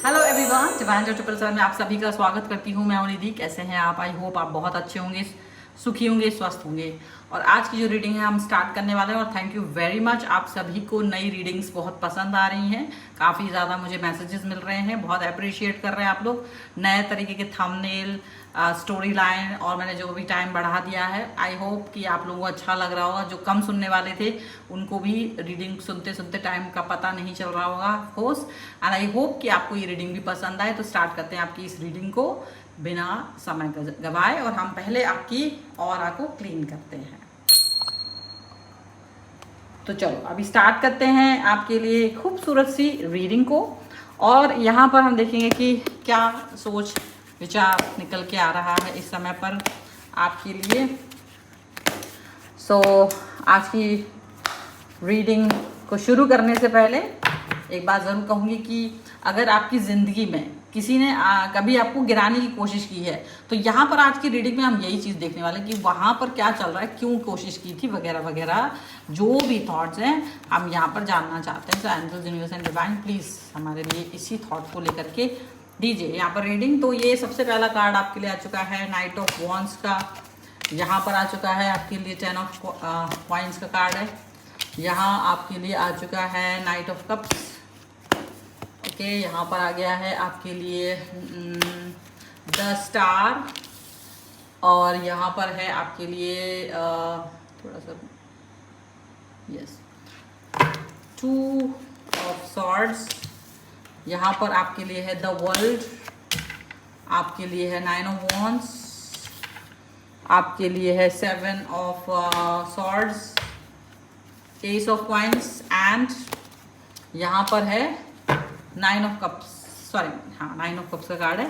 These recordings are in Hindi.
हेलो एवरीवन, डिवाइन जो 777 में आप सभी का स्वागत करती हूँ। मैं हूं निधि। कैसे हैं आप? आई होप आप बहुत अच्छे होंगे, सुखी होंगे, स्वस्थ होंगे। और आज की जो रीडिंग है हम स्टार्ट करने वाले हैं। और थैंक यू वेरी मच, आप सभी को नई रीडिंग्स बहुत पसंद आ रही हैं। काफ़ी ज़्यादा मुझे मैसेजेस मिल रहे हैं, बहुत अप्रिशिएट कर रहे हैं आप लोग। नए तरीके के थंबनेल, स्टोरी लाइन, और मैंने जो भी टाइम बढ़ा दिया है, आई होप कि आप लोगों को अच्छा लग रहा होगा। जो कम सुनने वाले थे उनको भी रीडिंग सुनते सुनते टाइम का पता नहीं चल रहा होगा ऑफकोर्स। एंड आई होप कि आपको ये रीडिंग भी पसंद आए। तो स्टार्ट करते हैं आपकी इस रीडिंग को बिना समय गवाए, और हम पहले आपकी ऑरा को क्लीन करते हैं। तो चलो अभी स्टार्ट करते हैं आपके लिए खूबसूरत सी रीडिंग को। और यहाँ पर हम देखेंगे कि क्या सोच विचार निकल के आ रहा है इस समय पर आपके लिए। आज की रीडिंग को शुरू करने से पहले एक बात ज़रूर कहूँगी कि अगर आपकी ज़िंदगी में किसी ने कभी आपको गिराने की कोशिश की है, तो यहाँ पर आज की रीडिंग में हम यही चीज़ देखने वाले हैं कि वहाँ पर क्या चल रहा है, क्यों कोशिश की थी, वगैरह वगैरह। जो भी थॉट्स हैं हम यहाँ पर जानना चाहते हैं। So angels, universe and divine, please हमारे लिए इसी थॉट को लेकर के दीजिए यहाँ पर रीडिंग। तो ये सबसे पहला कार्ड आपके लिए आ चुका है नाइट ऑफ वॉन्ड्स का। यहाँ पर आ चुका है आपके लिए 10 ऑफ कॉइंस का कार्ड है। यहाँ आपके लिए आ चुका है नाइट ऑफ कप्स। ओके, यहाँ पर आ गया है आपके लिए द स्टार। और यहाँ पर है आपके लिए थोड़ा सा यस 2 ऑफ सॉर्ड्स। यहाँ पर आपके लिए है द वर्ल्ड। आपके लिए है 9 ऑफ वॉन्ड्स। आपके लिए है 7 of swords, S of coins, and यहाँ पर है 9 ऑफ कप्स। सॉरी, हाँ, 9 ऑफ कप्स का कार्ड है।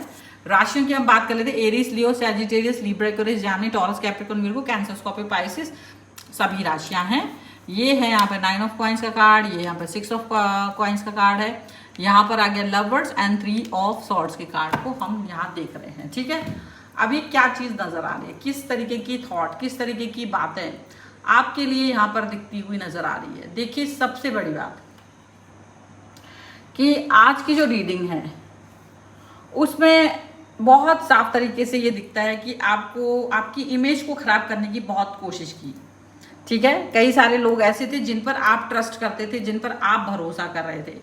राशियों की हम बात कर लेते हैं। Aries, Leo, Sagittarius, Libra, Aquarius, Gemini, Taurus, Capricorn, Virgo, Cancer, Scorpio, Pisces सभी राशियां हैं। ये है यहाँ पर 9 ऑफ कॉइंस का कार्ड। ये यहाँ पर 6 ऑफ कॉइंस का कार्ड है। यहाँ पर आ गया लवर्स एंड 3 ऑफ सॉर्ड्स के कार्ड को हम यहाँ देख रहे हैं। ठीक है, अभी क्या चीज़ नजर आ रही है, किस तरीके की थॉट, किस तरीके की बातें आपके लिए यहाँ पर दिखती हुई नजर आ रही है। देखिए, सबसे बड़ी बात कि आज की जो रीडिंग है उसमें बहुत साफ तरीके से ये दिखता है कि आपको आपकी इमेज को खराब करने की बहुत कोशिश की। ठीक है, कई सारे लोग ऐसे थे जिन पर आप ट्रस्ट करते थे, जिन पर आप भरोसा कर रहे थे।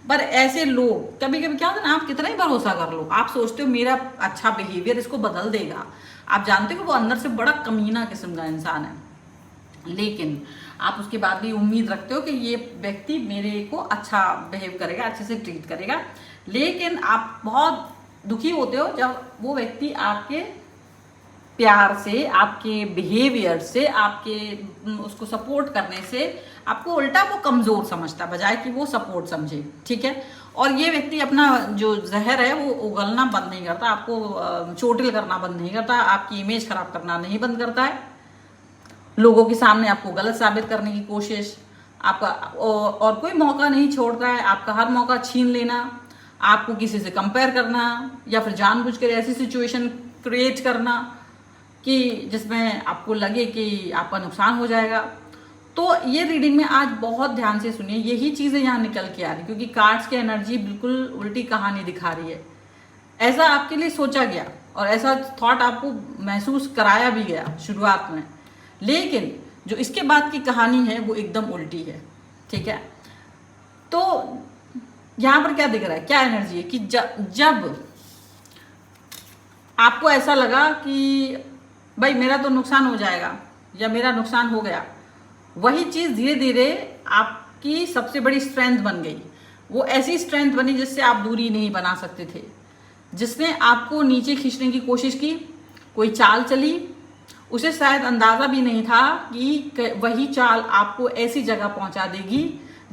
पर ऐसे लोग कभी कभी क्या होता है ना, आप कितना ही भरोसा कर लो, आप सोचते हो मेरा अच्छा बिहेवियर इसको बदल देगा। आप जानते हो कि वो अंदर से बड़ा कमीना किस्म का इंसान है, लेकिन आप उसके बाद भी उम्मीद रखते हो कि ये व्यक्ति मेरे को अच्छा बिहेव करेगा, अच्छे से ट्रीट करेगा। लेकिन आप बहुत दुखी होते हो जब वो व्यक्ति आपके प्यार से, आपके बिहेवियर से, आपके उसको सपोर्ट करने से आपको उल्टा वो कमज़ोर समझता बजाय कि वो सपोर्ट समझे। ठीक है, और ये व्यक्ति अपना जो जहर है वो उगलना बंद नहीं करता, आपको चोटिल करना बंद नहीं करता, आपकी इमेज खराब करना नहीं बंद करता है। लोगों के सामने आपको गलत साबित करने की कोशिश, आपका और कोई मौका नहीं छोड़ता है। आपका हर मौका छीन लेना, आपको किसी से कंपेयर करना, या फिर जानबूझकर ऐसी सिचुएशन क्रिएट करना कि जिसमें आपको लगे कि आपका नुकसान हो जाएगा। तो ये रीडिंग में आज बहुत ध्यान से सुनिए, यही चीज़ें यहाँ निकल के आ रही, क्योंकि कार्ड्स की एनर्जी बिल्कुल उल्टी कहानी दिखा रही है। ऐसा आपके लिए सोचा गया और ऐसा थॉट आपको महसूस कराया भी गया शुरुआत में, लेकिन जो इसके बाद की कहानी है वो एकदम उल्टी है। ठीक है, तो यहाँ पर क्या दिख रहा है, क्या एनर्जी है कि जब आपको ऐसा लगा कि भाई मेरा तो नुकसान हो जाएगा या मेरा नुकसान हो गया, वही चीज़ धीरे धीरे आपकी सबसे बड़ी स्ट्रेंथ बन गई। वो ऐसी स्ट्रेंथ बनी जिससे आप दूरी नहीं बना सकते थे, जिसने आपको नीचे खींचने की कोशिश की, कोई चाल चली, उसे शायद अंदाज़ा भी नहीं था कि वही चाल आपको ऐसी जगह पहुंचा देगी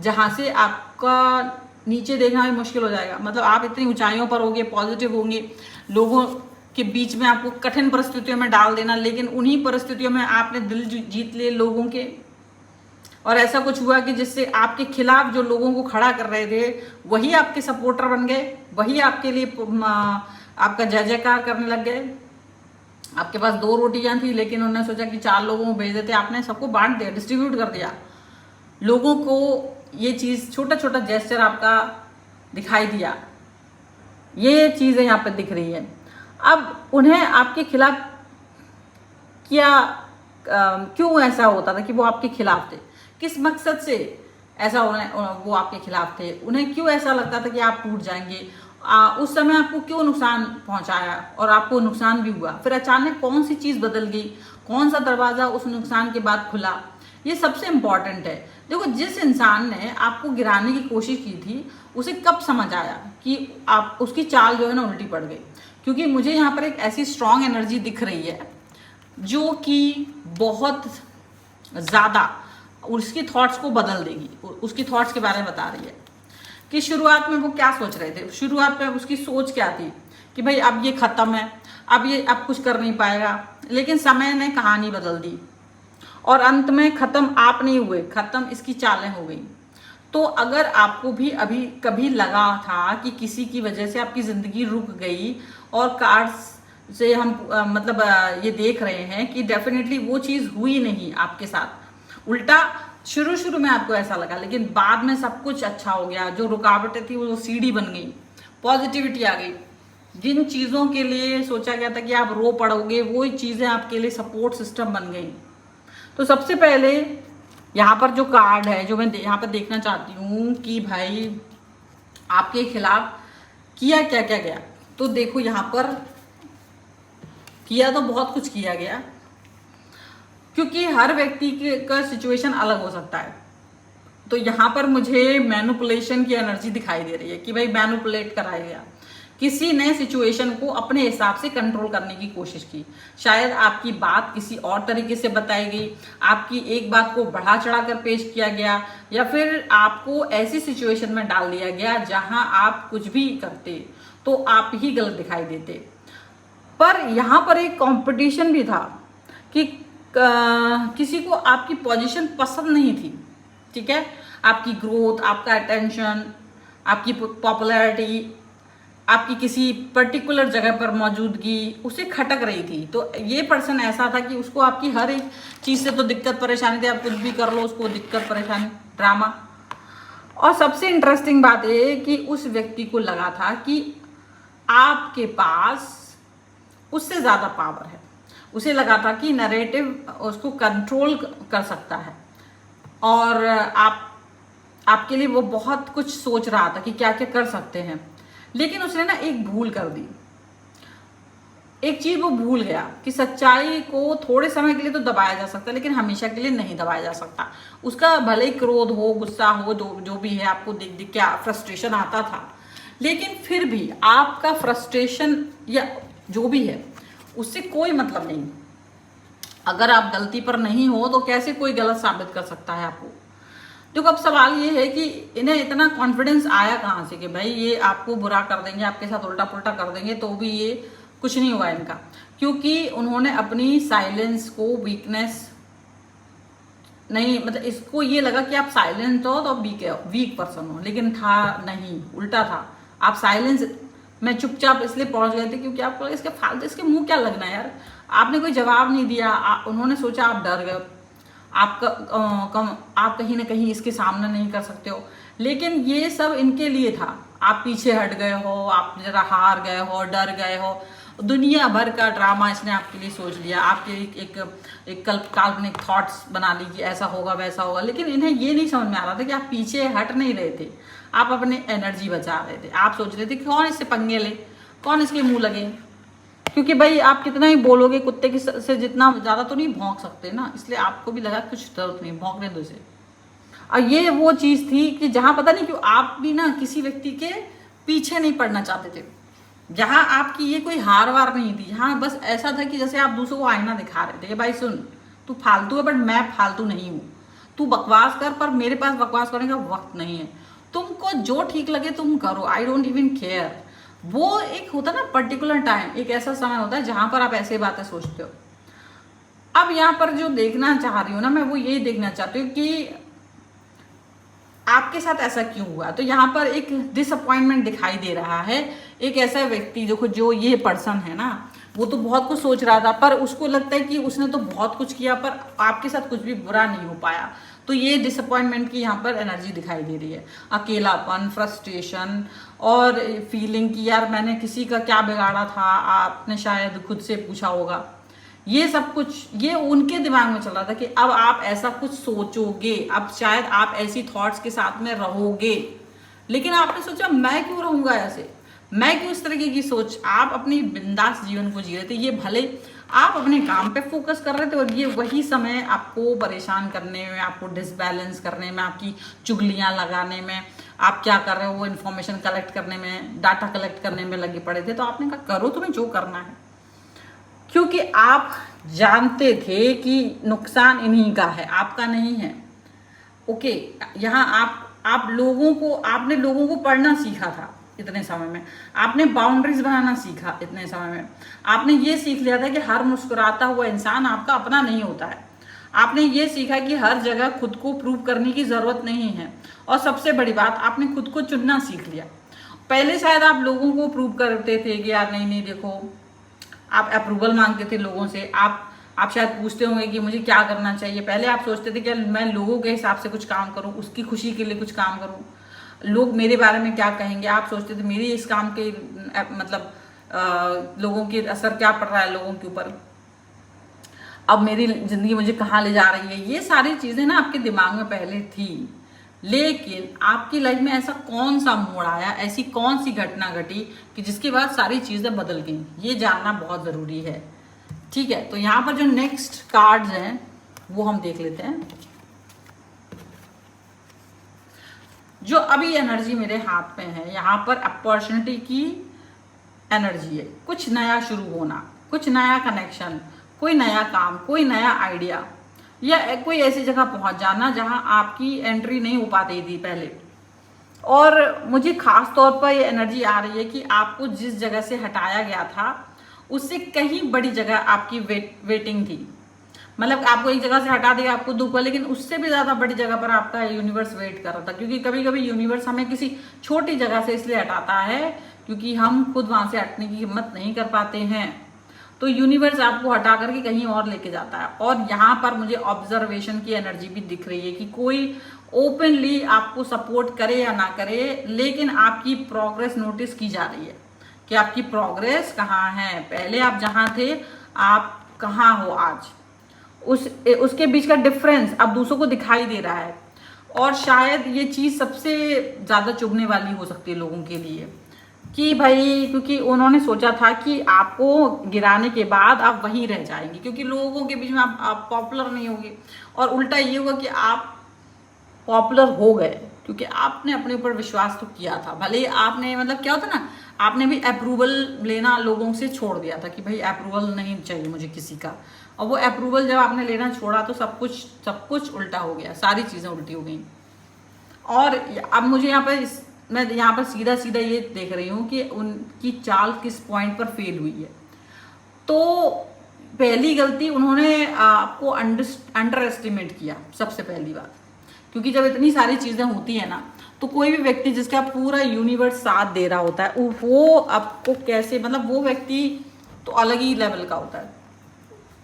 जहां से आपका नीचे देखना भी मुश्किल हो जाएगा। मतलब आप इतनी ऊंचाइयों पर होंगे, पॉजिटिव होंगे, लोगों के बीच में आपको कठिन परिस्थितियों में डाल देना, लेकिन उन्हीं परिस्थितियों में आपने दिल जीत लिए लोगों के। और ऐसा कुछ हुआ कि जिससे आपके खिलाफ जो लोगों को खड़ा कर रहे थे वही आपके सपोर्टर बन गए, वही आपके लिए आपका जय जयकार करने लग गए। आपके पास 2 रोटियां थी, लेकिन उन्होंने सोचा कि 4 लोगों को भेज देते, आपने सबको बांट दिया, डिस्ट्रीब्यूट कर दिया लोगों को। ये चीज़ छोटा छोटा जेस्चर आपका दिखाई दिया ये चीज़ें यहाँ पे दिख रही है। अब उन्हें आपके खिलाफ क्या क्यों ऐसा होता था कि वो आपके खिलाफ थे, किस मकसद से ऐसा वो आपके खिलाफ थे, उन्हें क्यों ऐसा लगता था कि आप टूट जाएंगे, उस समय आपको क्यों नुकसान पहुंचाया और आपको नुकसान भी हुआ, फिर अचानक कौन सी चीज़ बदल गई, कौन सा दरवाज़ा उस नुकसान के बाद खुला, ये सबसे इम्पॉर्टेंट है। देखो, जिस इंसान ने आपको गिराने की कोशिश की थी उसे कब समझ आया कि आप उसकी चाल जो है ना उल्टी पड़ गई, क्योंकि मुझे यहाँ पर एक ऐसी स्ट्रॉन्ग एनर्जी दिख रही है जो कि बहुत ज़्यादा उसकी थॉट्स को बदल देगी, उसकी थॉट्स के बारे में बता रही है कि शुरुआत में वो क्या सोच रहे थे। शुरुआत में उसकी सोच क्या थी कि भाई अब ये ख़त्म है, अब कुछ कर नहीं पाएगा, लेकिन समय ने कहानी बदल दी और अंत में ख़त्म आप नहीं हुए, ख़त्म इसकी चालें हो गई। तो अगर आपको भी अभी कभी लगा था कि किसी की वजह से आपकी ज़िंदगी रुक गई और कार्ड्स से हम ये देख रहे हैं कि डेफिनेटली वो चीज़ हुई नहीं आपके साथ, उल्टा शुरू में आपको ऐसा लगा, लेकिन बाद में सब कुछ अच्छा हो गया। जो रुकावटें थी वो सीढ़ी बन गई, पॉजिटिविटी आ गई। जिन चीज़ों के लिए सोचा गया था कि आप रो पड़ोगे, वो चीज़ें आपके लिए सपोर्ट सिस्टम बन गई। तो सबसे पहले यहाँ पर जो कार्ड है जो मैं यहाँ पर देखना चाहती हूँ कि भाई आपके खिलाफ किया क्या क्या गया। तो देखो, यहाँ पर किया तो बहुत कुछ किया गया, क्योंकि हर व्यक्ति का सिचुएशन अलग हो सकता है। तो यहाँ पर मुझे मैनिपुलेशन की एनर्जी दिखाई दे रही है कि भाई मैनिपुलेट कराया गया, किसी ने सिचुएशन को अपने हिसाब से कंट्रोल करने की कोशिश की। शायद आपकी बात किसी और तरीके से बताई गई, आपकी एक बात को बढ़ा चढ़ा कर पेश किया गया, या फिर आपको ऐसी सिचुएशन में डाल दिया गया जहां आप कुछ भी करते तो आप ही गलत दिखाई देते। पर यहाँ पर एक कंपटीशन भी था कि किसी को आपकी पोजीशन पसंद नहीं थी, ठीक है, आपकी ग्रोथ, आपका अटेंशन, आपकी पॉपुलैरिटी, आपकी किसी पर्टिकुलर जगह पर मौजूदगी उसे खटक रही थी। तो ये पर्सन ऐसा था कि उसको आपकी हर एक चीज़ से तो दिक्कत परेशानी थी, आप कुछ भी कर लो उसको दिक्कत परेशानी, ड्रामा। और सबसे इंटरेस्टिंग बात ये है कि उस व्यक्ति को लगा था कि आपके पास उससे ज़्यादा पावर है, उसे लगा था कि नैरेटिव उसको कंट्रोल कर सकता है और आपके लिए वो बहुत कुछ सोच रहा था कि क्या क्या कर सकते हैं। लेकिन उसने ना एक भूल कर दी, एक चीज वो भूल गया कि सच्चाई को थोड़े समय के लिए तो दबाया जा सकता है, लेकिन हमेशा के लिए नहीं दबाया जा सकता। उसका भले ही क्रोध हो, गुस्सा हो, जो भी है, आपको देख देख के फ्रस्ट्रेशन आता था, लेकिन फिर भी आपका फ्रस्ट्रेशन या जो भी है उससे कोई मतलब नहीं। अगर आप गलती पर नहीं हो तो कैसे कोई गलत साबित कर सकता है आपको। देखो, अब सवाल ये है कि इन्हें इतना कॉन्फिडेंस आया कहाँ से कि भाई ये आपको बुरा कर देंगे, आपके साथ उल्टा पुल्टा कर देंगे तो भी ये कुछ नहीं हुआ इनका, क्योंकि उन्होंने अपनी साइलेंस को वीकनेस नहीं, इसको ये लगा कि आप साइलेंट हो तो आप वीक पर्सन हो, लेकिन था नहीं, उल्टा था। आप साइलेंस में चुपचाप इसलिए पहुंच गए थे क्योंकि आपको इसके फालतू, इसके मुंह क्या लगना है यार, आपने कोई जवाब नहीं दिया। उन्होंने सोचा आप डर गए, आप कहीं ना कहीं इसके सामने नहीं कर सकते हो, लेकिन ये सब इनके लिए था। आप पीछे हट गए हो, आप जरा हार गए हो, डर गए हो, दुनिया भर का ड्रामा इसने आपके लिए सोच लिया, आपके एक काल्पनिक थॉट्स बना ली कि ऐसा होगा वैसा होगा। लेकिन इन्हें ये नहीं समझ में आ रहा था कि आप पीछे हट नहीं रहे थे, आप अपनी एनर्जी बचा रहे थे। आप सोच रहे थे कि कौन इससे पंगे ले, कौन इसके मुंह लगे, क्योंकि भाई आप कितना ही बोलोगे, कुत्ते की से जितना ज़्यादा तो नहीं भौंक सकते ना, इसलिए आपको भी लगा कुछ जरूरत नहीं, भौंकने दो इसे। और ये वो चीज़ थी कि जहाँ पता नहीं क्यों आप भी ना किसी व्यक्ति के पीछे नहीं पड़ना चाहते थे, जहाँ आपकी ये कोई हार वार नहीं थी, जहाँ बस ऐसा था कि जैसे आप दूसरों को आईना दिखा रहे थे कि भाई सुन, तू फालतू है बट मैं फालतू नहीं हूँ, तू बकवास कर पर मेरे पास बकवास करने का वक्त नहीं है, तुमको जो ठीक लगे तुम करो, आई डोंट इवन केयर। वो एक होता ना पर्टिकुलर टाइम, एक ऐसा समय होता है जहां पर आप ऐसी बातें सोचते हो। अब यहाँ पर जो देखना चाह रही हूँ ना मैं, वो ये देखना चाहती हूँ कि आपके साथ ऐसा क्यों हुआ। तो यहाँ पर एक डिसअपॉइंटमेंट दिखाई दे रहा है। एक ऐसा व्यक्ति देखो, जो ये पर्सन है ना, वो तो बहुत कुछ सोच रहा था, पर उसको लगता है कि उसने तो बहुत कुछ किया पर आपके साथ कुछ भी बुरा नहीं हो पाया। तो ये डिसअपॉइंटमेंट की यहाँ पर एनर्जी दिखाई दे रही है। अकेलापन, फ्रस्ट्रेशन और फीलिंग कि यार मैंने किसी का क्या बिगाड़ा था, आपने शायद खुद से पूछा होगा। ये सब कुछ ये उनके दिमाग में चल रहा था कि अब आप ऐसा कुछ सोचोगे, अब शायद आप ऐसी थॉट्स के साथ में रहोगे। लेकिन आपने सोचा मैं क्यों रहूंगा ऐसे, मैं क्यों इस तरीके की सोच। आप अपनी बिंदास जीवन को जी रहे थे। ये भले आप अपने काम पे फोकस कर रहे थे और ये वही समय आपको परेशान करने में, आपको डिसबैलेंस करने में, आपकी चुगलियां लगाने में, आप क्या कर रहे हो वो इन्फॉर्मेशन कलेक्ट करने में, डाटा कलेक्ट करने में लगे पड़े थे। तो आपने कहा करो तुम्हें जो करना है, क्योंकि आप जानते थे कि नुकसान इन्हीं का है, आपका नहीं है। ओके, यहाँ आप आपने लोगों को पढ़ना सीखा था इतने समय में, आपने बाउंड्रीज बनाना सीखा इतने समय में, आपने ये सीख लिया था कि हर मुस्कुराता हुआ इंसान आपका अपना नहीं होता है, आपने ये सीखा कि हर जगह खुद को प्रूव करने की जरूरत नहीं है, और सबसे बड़ी बात आपने खुद को चुनना सीख लिया। पहले शायद आप लोगों को प्रूव करते थे कि यार नहीं देखो, आप अप्रूवल मांगते थे लोगों से, आप शायद पूछते होंगे कि मुझे क्या करना चाहिए। पहले आप सोचते थे कि मैं लोगों के हिसाब से कुछ काम करूं, उसकी खुशी के लिए कुछ काम करूं, लोग मेरे बारे में क्या कहेंगे। आप सोचते थे मेरी इस काम के मतलब लोगों के असर क्या पड़ रहा है लोगों के ऊपर, अब मेरी जिंदगी मुझे कहाँ ले जा रही है। ये सारी चीजें ना आपके दिमाग में पहले थी, लेकिन आपकी लाइफ में ऐसा कौन सा मोड़ आया, ऐसी कौन सी घटना घटी कि जिसके बाद सारी चीजें बदल गई, ये जानना बहुत जरूरी है। ठीक है, तो यहाँ पर जो नेक्स्ट कार्ड्स हैं वो हम देख लेते हैं। जो अभी एनर्जी मेरे हाथ में है, यहाँ पर अपॉर्चुनिटी की एनर्जी है, कुछ नया शुरू होना, कुछ नया कनेक्शन, कोई नया काम, कोई नया आइडिया, या कोई ऐसी जगह पहुंच जाना जहां आपकी एंट्री नहीं हो पाती थी पहले। और मुझे खास तौर पर ये एनर्जी आ रही है कि आपको जिस जगह से हटाया गया था उससे कहीं बड़ी जगह आपकी वेटिंग थी। मतलब आपको एक जगह से हटा दिया, आपको दुख हुआ, लेकिन उससे भी ज्यादा बड़ी जगह पर आपका यूनिवर्स वेट कर रहा था। क्योंकि कभी कभी यूनिवर्स हमें किसी छोटी जगह से इसलिए हटाता है क्योंकि हम खुद वहां से हटने की हिम्मत नहीं कर पाते हैं, तो यूनिवर्स आपको हटा करके कहीं और लेके जाता है। और यहाँ पर मुझे ऑब्जर्वेशन की एनर्जी भी दिख रही है कि कोई ओपनली आपको सपोर्ट करे या ना करे, लेकिन आपकी प्रोग्रेस नोटिस की जा रही है कि आपकी प्रोग्रेस कहाँ है, पहले आप जहाँ थे आप कहाँ हो आज, उसके बीच का डिफरेंस अब दूसरों को दिखाई दे रहा है। और शायद ये चीज सबसे ज्यादा चुभने वाली हो सकती है लोगों के लिए कि भाई, क्योंकि उन्होंने सोचा था कि आपको गिराने के बाद आप वहीं रह जाएंगे, क्योंकि लोगों के बीच में आप पॉपुलर नहीं होगे। और उल्टा ये हुआ कि आप पॉपुलर हो गए क्योंकि आपने अपने ऊपर विश्वास तो किया था। भले ही आपने मतलब क्या होता ना, आपने भी अप्रूवल लेना लोगों से छोड़ दिया था कि भाई अप्रूवल नहीं चाहिए मुझे किसी का, और वो अप्रूवल जब आपने लेना छोड़ा तो सब कुछ उल्टा हो गया, सारी चीजें उल्टी हो गई। और अब मुझे मैं यहाँ पर सीधा सीधा ये देख रही हूँ कि उनकी चाल किस पॉइंट पर फेल हुई है। तो पहली गलती, उन्होंने आपको अंडर एस्टिमेट किया, सबसे पहली बात। क्योंकि जब इतनी सारी चीजें होती है ना, तो कोई भी व्यक्ति जिसका पूरा यूनिवर्स साथ दे रहा होता है वो आपको कैसे, मतलब वो व्यक्ति तो अलग ही लेवल का होता है।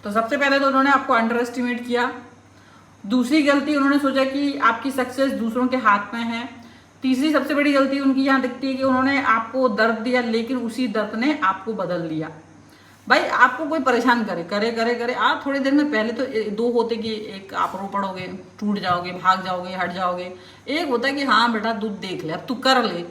तो सबसे पहले तो उन्होंने आपको अंडर एस्टिमेट किया। दूसरी गलती, उन्होंने सोचा कि आपकी सक्सेस दूसरों के हाथ में है। तीसरी सबसे बड़ी गलती उनकी यहाँ दिखती है कि उन्होंने आपको दर्द दिया, लेकिन उसी दर्द ने आपको बदल लिया। भाई आपको कोई परेशान करे करे करे करे, आप थोड़ी देर में, पहले तो दो होते कि एक आप रो पड़ोगे, टूट जाओगे, भाग जाओगे, हट जाओगे। एक होता है कि हाँ बेटा तू देख ले, अब तू कर ले,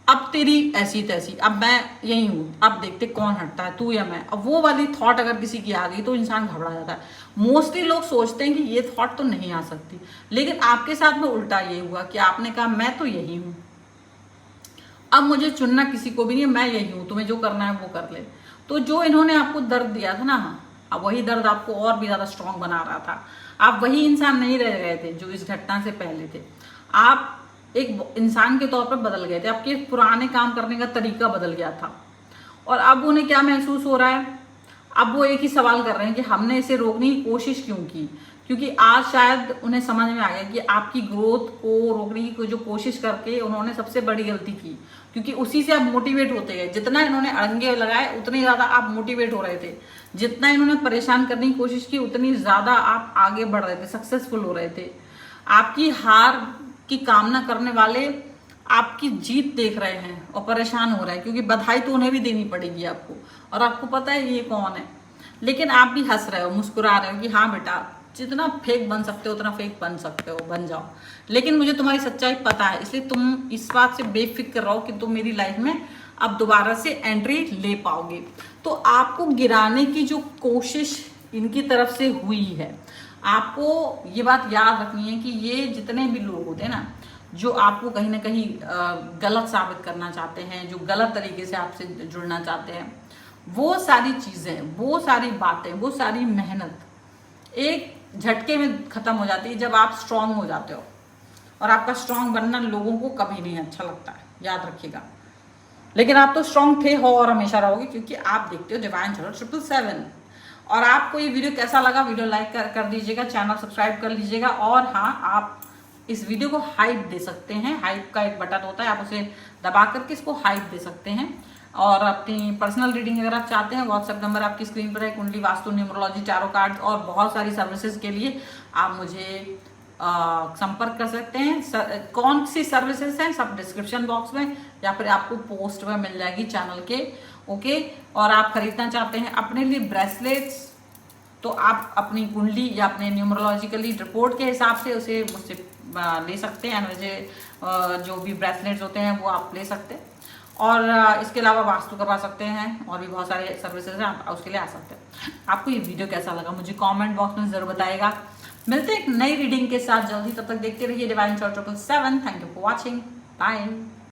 अब तेरी ऐसी तैसी, अब मैं यही हूँ, अब देखते कौन हटता है, तू या मैं। अब वो वाली थॉट अगर किसी की आ गई तो इंसान घबरा जाता है। मोस्टली लोग सोचते हैं कि ये थॉट तो नहीं आ सकती, लेकिन आपके साथ में उल्टा ये हुआ कि आपने कहा मैं तो यही हूँ, अब मुझे चुनना किसी को भी नहीं, मैं यही हूँ, तुम्हें जो करना है वो कर ले। तो जो इन्होंने आपको दर्द दिया था ना, अब वही दर्द आपको और भी ज्यादा स्ट्रांग बना रहा था। आप वही इंसान नहीं रह गए थे जो इस घटना से पहले थे, आप एक इंसान के तौर पर बदल गए थे। आपके पुराने काम करने का तरीका बदल गया था। और अब उन्हें क्या महसूस हो रहा है, अब वो एक ही सवाल कर रहे हैं कि हमने इसे रोकने की कोशिश क्यों की। क्योंकि आज शायद उन्हें समझ में आ गया कि आपकी ग्रोथ को रोकने की जो कोशिश करके उन्होंने सबसे बड़ी गलती की, क्योंकि उसी से आप मोटिवेट होते गए। जितना इन्होंने अड़ंगे लगाए उतनी ज्यादा आप मोटिवेट हो रहे थे, जितना इन्होंने परेशान करने की कोशिश की उतनी ज्यादा आप आगे बढ़ रहे थे, सक्सेसफुल हो रहे थे। आपकी हार की कामना करने वाले आपकी जीत देख रहे हैं और परेशान हो रहे हैं, क्योंकि बधाई तो उन्हें भी देनी पड़ेगी आपको, और आपको पता है ये कौन है। लेकिन आप भी हंस रहे हो, मुस्कुरा रहे हो कि हाँ बेटा, जितना फेक बन सकते हो उतना फेक बन सकते हो, बन जाओ। लेकिन मुझे तुम्हारी सच्चाई पता है, इसलिए तुम इस बात से बेफिक्र रहो कि तुम मेरी लाइफ में अब दोबारा से एंट्री ले पाओगे। तो आपको गिराने की जो कोशिश इनकी तरफ से हुई है, आपको ये बात याद रखनी है कि ये जितने भी लोग होते हैं ना, जो आपको कहीं ना कहीं गलत साबित करना चाहते हैं, जो गलत तरीके से आपसे जुड़ना चाहते हैं, वो सारी चीजें, वो सारी बातें, वो सारी मेहनत एक झटके में खत्म हो जाती है जब आप स्ट्रांग हो जाते हो। और आपका स्ट्रांग बनना लोगों को कभी नहीं अच्छा लगता है, याद रखिएगा। लेकिन आप तो स्ट्रांग थे, हो और हमेशा रहोगे, क्योंकि आप देखते हो डिवाइन चैनल 777। और आपको ये वीडियो कैसा लगा, वीडियो लाइक कर दीजिएगा, चैनल सब्सक्राइब कर लीजिएगा। और हाँ, आप इस वीडियो को हाइप दे सकते हैं, हाइप का एक बटन होता है, आप उसे दबा करके इसको हाइप दे सकते हैं। और अपनी पर्सनल रीडिंग अगर आप चाहते हैं, व्हाट्सएप नंबर आपकी स्क्रीन पर है, कुंडली, वास्तु, न्यूमरोलॉजी, टैरो कार्ड्स और बहुत सारी सर्विसेज के लिए आप मुझे संपर्क कर सकते हैं। कौन सी सर्विसेज हैं सब डिस्क्रिप्शन बॉक्स में या फिर आपको पोस्ट में मिल जाएगी चैनल के। ओके, और आप खरीदना चाहते हैं अपने लिए ब्रेसलेट्स, तो आप अपनी कुंडली या अपने न्यूमरोलॉजिकली रिपोर्ट के हिसाब से उसे मुझसे ले सकते हैं। मुझे जो भी ब्रेसलेट्स होते हैं वो आप ले सकते हैं। और इसके अलावा वास्तु करवा सकते हैं, और भी बहुत सारे सर्विसेज हैं, आप उसके लिए आ सकते हैं। आपको ये वीडियो कैसा लगा मुझे कमेंट बॉक्स में जरूर बताइएगा। मिलते हैं एक नई रीडिंग के साथ जल्दी, तब तक देखते रहिए Divine channel 777। Thank you for watching, bye.